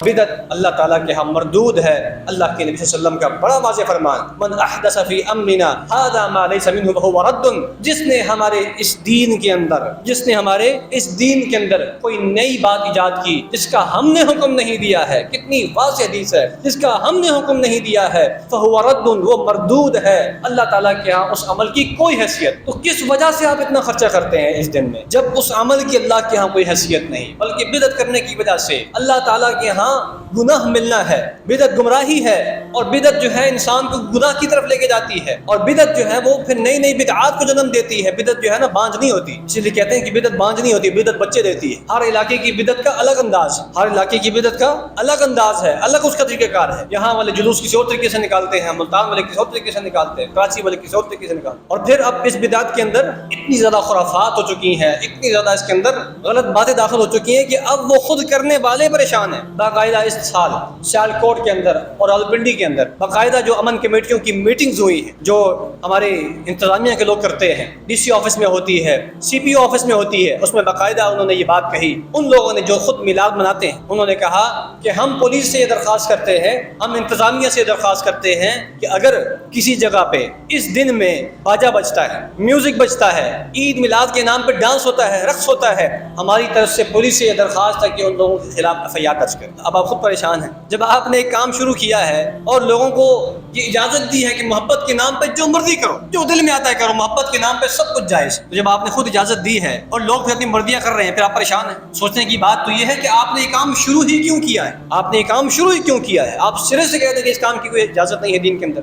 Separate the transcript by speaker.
Speaker 1: بدعت اللہ تعالیٰ کے ہاں مردود ہے۔ اللہ کے نبی صلی اللہ علیہ وسلم کا بڑا واضح فرمان، من احدث فی امرنا ھذا ما لیس منہ فہو رد، جس نے ہمارے اس دین کے اندر کوئی نئی بات ایجاد کی جس کا ہم نے حکم نہیں دیا ہے، کتنی واضح حدیث ہے، جس کا ہم نے حکم نہیں دیا ہے، فہو رد، وہ مردود ہے۔ اللہ تعالیٰ کے ہاں اس عمل کی کوئی حیثیت۔ تو کس وجہ سے آپ اتنا خرچہ کرتے ہیں اس دن میں جب اس عمل کی اللہ کے ہاں کوئی حیثیت نہیں، بلکہ بدعت کرنے کی وجہ سے اللہ تعالیٰ کے ہاں گناہ ملنا ہے۔ بدعت گمراہی ہے، اور بدعت جو ہے انسان کو گناہ کی طرف لے کے جاتی ہے، اور بدعت جو ہے وہ پھر نئی نئی بدعات کو جنم دیتی ہے۔ بدعت جو ہے نا بانجھ نہیں ہوتی، اسی لیے کہتے ہیں کہ بدعت بانجھ نہیں ہوتی، بدعت بچے دیتی ہے۔ ہر علاقے کی بدعت کا الگ انداز، ہر علاقے کی بدعت کا الگ انداز ہے، الگ اس کا طریقہ کار ہے۔ یہاں والے جلوس کسی اور طریقے سے نکالتے ہیں، ملتان والے کسی اور طریقے سے نکالتے ہیں، کراچی والے کسی اور طریقے سے نکالتے ہیں، اور پھر اب اس بدعت کے اندر اتنی زیادہ خرافات ہو چکی ہیں، اتنی زیادہ اس کے اندر غلط باتیں داخل ہو چکی ہیں کہ اب وہ خود کرنے والے پریشان ہیں۔ باقاعدہ اس سال سیالکوٹ کے اندر اور راولپنڈی کے اندر باقاعدہ جو امن کمیٹیوں کی میٹنگز ہوئی ہیں، جو ہمارے انتظامیہ کے لوگ کرتے ہیں، ڈی سی آفس میں ہوتی ہے، سی پی او آفس میں ہوتی ہے، اس میں باقاعدہ انہوں نے یہ بات کہی۔ ان لوگوں نے جو خود میلاد مناتے ہیں، انہوں نے کہا کہ ہم پولیس سے یہ درخواست کرتے ہیں، ہم انتظامیہ سے درخواست کرتے ہیں کہ اگر کسی جگہ پہ اس دن میں باجا بجتا ہے، میوزک بجتا ہے، عید میلاد کے نام پہ ڈانس ہوتا ہے، رقص ہوتا ہے، ہماری طرف سے پولیس سے یہ درخواست ہے کہ ان لوگوں کے خلاف FIR درج کریں۔ اب آپ خود پریشان ہیں، جب آپ نے ایک کام شروع کیا ہے اور لوگوں کو یہ اجازت دی ہے کہ محبت کے نام پہ جو مرضی کرو، جو دل میں آتا ہے کرو، محبت کے نام پہ سب کچھ جائز، تو جب آپ نے خود اجازت دی ہے اور لوگ پھر اپنی مرضیاں کر رہے ہیں، پھر آپ پریشان ہیں۔ سوچنے کی بات تو یہ ہے کہ آپ نے یہ کام شروع ہی کیوں کیا ہے، آپ نے یہ کام شروع ہی کیوں کیا ہے؟ آپ سرے سے کہتے ہیں کہ اس کام کی کوئی اجازت نہیں ہے دین کے اندر۔